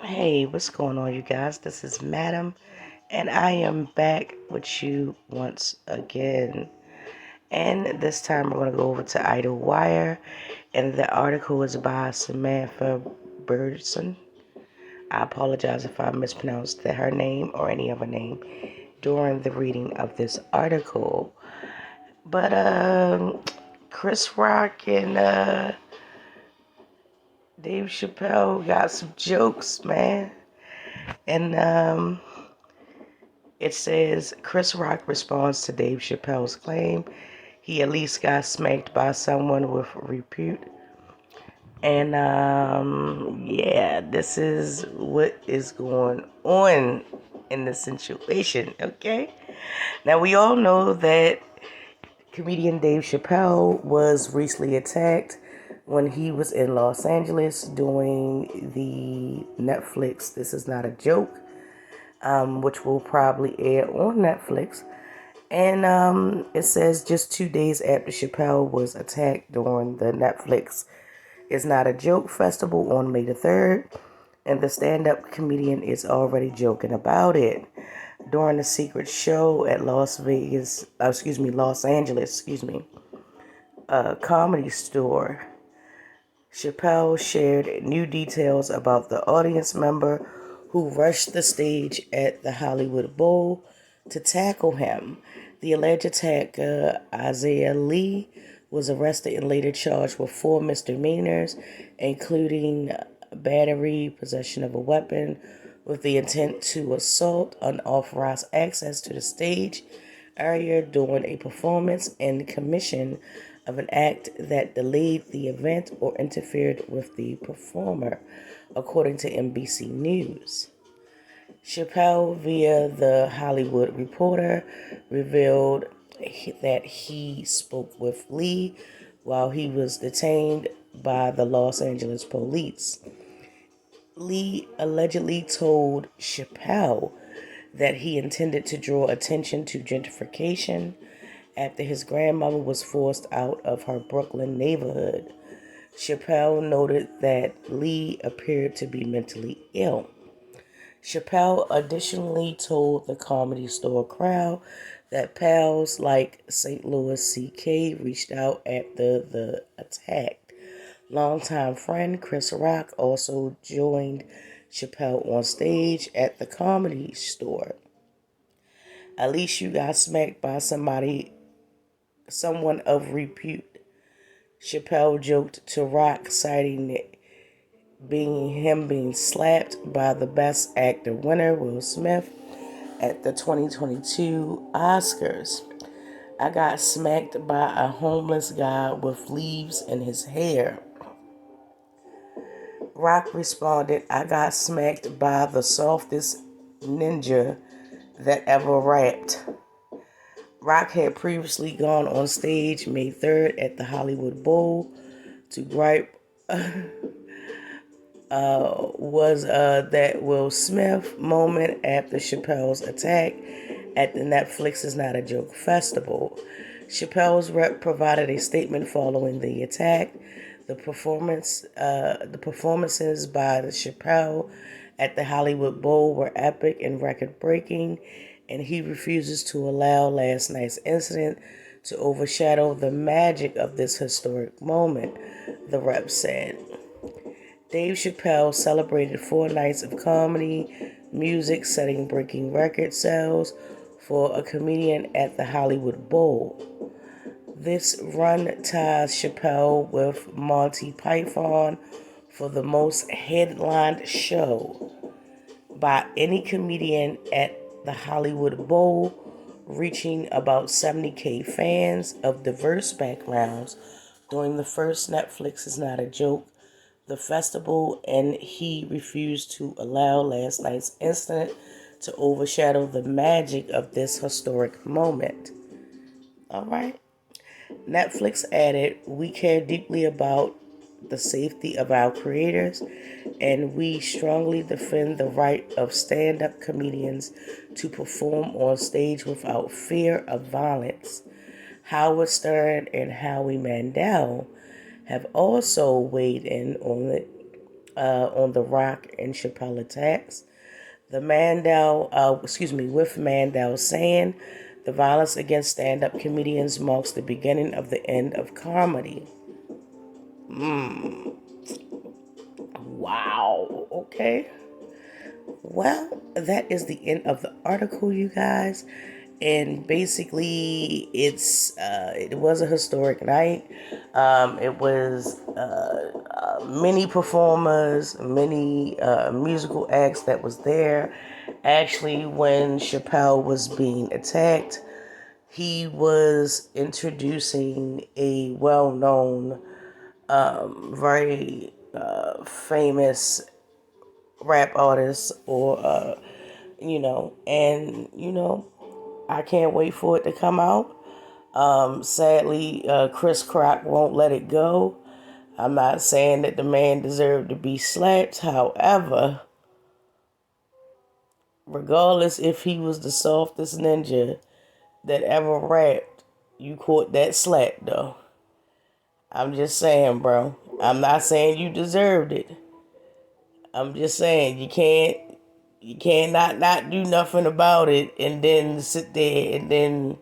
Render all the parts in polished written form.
Hey, what's going on, you guys? This is Madam, and I am back with you once again. And this time we're going to go over to Idle Wire, and the article is by Samantha Bergeson. I apologize if I mispronounced her name or any other name during the reading of this article. But Chris Rock and Dave Chappelle got some jokes, man. And it says Chris Rock responds to Dave Chappelle's claim he at least got smacked by someone with repute. And yeah, this is what is going on in this situation, okay? Now, we all know that comedian Dave Chappelle was recently attacked when he was in Los Angeles doing the Netflix This Is Not a Joke, which will probably air on Netflix. And it says just 2 days after Chappelle was attacked during the Netflix It's Not a Joke festival on May the 3rd, and the stand-up comedian is already joking about it. During the secret show at Los Angeles, Comedy Store, Chappelle shared new details about the audience member who rushed the stage at the Hollywood Bowl to tackle him. The alleged attacker, Isaiah Lee, was arrested and later charged with 4 misdemeanors, including battery, possession of a weapon with the intent to assault, unauthorized access to the stage area during a performance, and commission of an act that delayed the event or interfered with the performer, according to NBC News. Chappelle, via The Hollywood Reporter, revealed that he spoke with Lee while he was detained by the Los Angeles police. Lee allegedly told Chappelle that he intended to draw attention to gentrification after his grandmother was forced out of her Brooklyn neighborhood. Chappelle noted that Lee appeared to be mentally ill. Chappelle additionally told the Comedy Store crowd that pals like St. Louis C.K. reached out after the attack. Longtime friend Chris Rock also joined Chappelle on stage at the Comedy Store. At least you got smacked by someone of repute, Chappelle joked to Rock, citing it being slapped by the Best Actor winner, Will Smith, at the 2022 Oscars. I got smacked by a homeless guy with leaves in his hair. Rock responded, I got smacked by the softest ninja that ever rapped. Rock had previously gone on stage May 3rd at the Hollywood Bowl to gripe that Will Smith moment after Chappelle's attack at the Netflix Is Not a Joke festival. Chappelle's rep provided a statement following the attack. The performances by the Chappelle at the Hollywood Bowl were epic and record-breaking, and he refuses to allow last night's incident to overshadow the magic of this historic moment, the rep said. Dave Chappelle celebrated 4 nights of comedy, music, setting breaking record sales for a comedian at the Hollywood Bowl. This run ties Chappelle with Monty Python for the most headlined show by any comedian at the Hollywood Bowl, reaching about 70,000 fans of diverse backgrounds during the first Netflix Is Not a Joke the festival, and he refused to allow last night's incident to overshadow the magic of this historic moment. All right. Netflix added, we care deeply about the safety of our creators, and we strongly defend the right of stand-up comedians to perform on stage without fear of violence. Howard Stern and Howie Mandel have also weighed in on The Rock and Chappelle attacks. With Mandel saying, the violence against stand-up comedians marks the beginning of the end of comedy. Wow. Okay. Well, that is the end of the article, you guys. And basically, it was a historic night. It was many performers, many musical acts that was there. Actually, when Chappelle was being attacked, he was introducing a well-known, very famous rap artist, or I can't wait for it to come out. Sadly, Chris Rock won't let it go. I'm not saying that the man deserved to be slapped. However, regardless if he was the softest ninja that ever rapped, you caught that slap though. I'm just saying, bro. I'm not saying you deserved it. I'm just saying you can't not do nothing about it and then sit there and then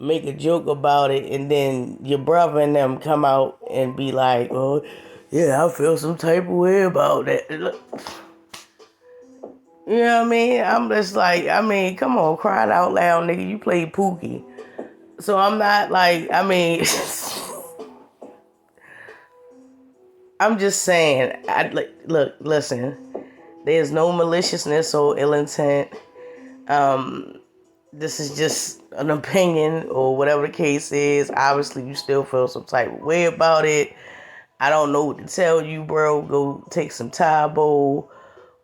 make a joke about it, and then your brother and them come out and be like, oh, yeah, I feel some type of way about that. You know what I mean? I'm just like, come on, crying out loud, nigga. You played Pookie. So I'm not like, I'm just saying, look, listen, there's no maliciousness or ill intent. This is just an opinion or whatever the case is. Obviously, you still feel some type of way about it. I don't know what to tell you, bro. Go take some Tybo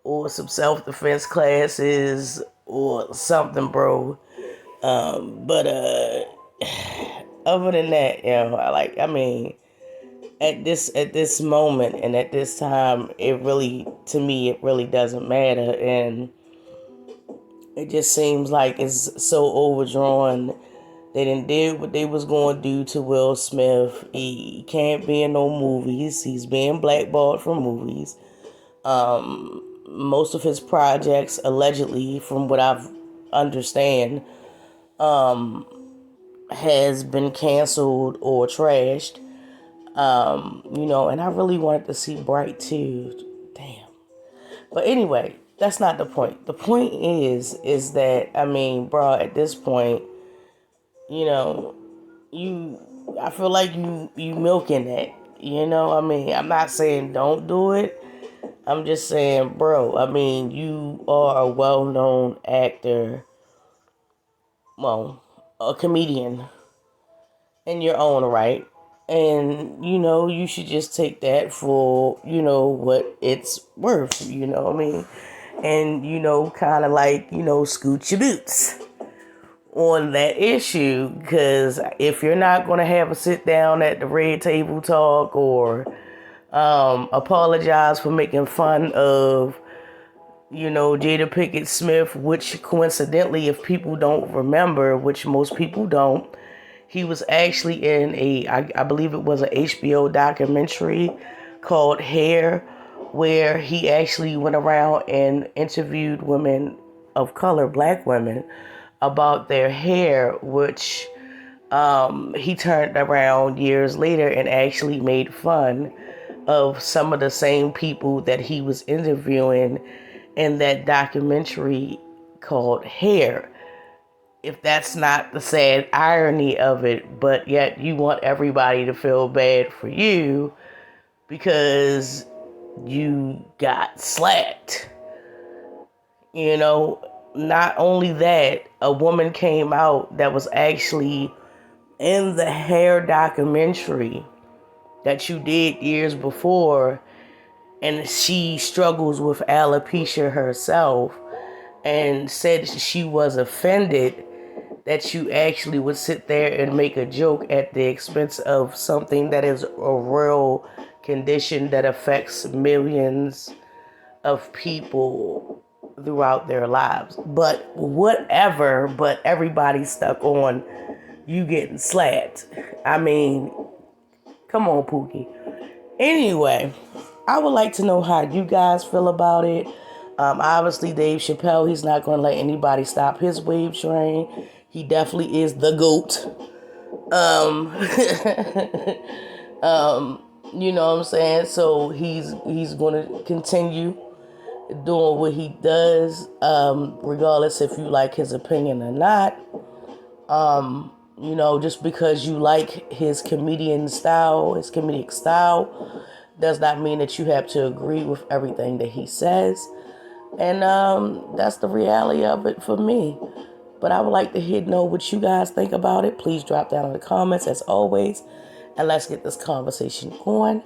or some self-defense classes or something, bro. But other than that, at this moment and at this time, it really doesn't matter, and it just seems like it's so overdrawn. They done did what they was going to do to Will Smith. He can't be in no movies. He's being blackballed from movies. Most of his projects, allegedly, from what I've understand, has been canceled or trashed. And I really wanted to see Bright too. Damn. But anyway, that's not the point. The point is that, bro, at this point, I feel like you milking that. I'm not saying don't do it. I'm just saying, bro, you are a well-known actor, well, a comedian in your own right. And, you should just take that for, what it's worth, And, kind of like, scoot your boots on that issue. Because if you're not going to have a sit down at the red table talk or apologize for making fun of, Jada Pinkett Smith, which coincidentally, if people don't remember, which most people don't, he was actually in I believe it was an HBO documentary called Hair, where he actually went around and interviewed women of color, black women, about their hair, which he turned around years later and actually made fun of some of the same people that he was interviewing in that documentary called Hair. If that's not the sad irony of it, but yet you want everybody to feel bad for you because you got slapped. Not only that, a woman came out that was actually in the Hair documentary that you did years before, and she struggles with alopecia herself, and said she was offended that you actually would sit there and make a joke at the expense of something that is a real condition that affects millions of people throughout their lives. But whatever, but everybody's stuck on you getting slapped. Come on, Pookie. Anyway, I would like to know how you guys feel about it. Obviously, Dave Chappelle, he's not going to let anybody stop his wave train. He definitely is the GOAT. Um, you know what I'm saying? So he's going to continue doing what he does, regardless if you like his opinion or not. You know, just because you like his comedic style, does not mean that you have to agree with everything that he says. And that's the reality of it for me. But I would like to know what you guys think about it. Please drop down in the comments as always. And let's get this conversation going.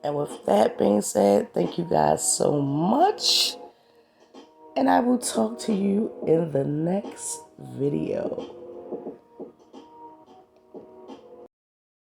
And with that being said, thank you guys so much. And I will talk to you in the next video.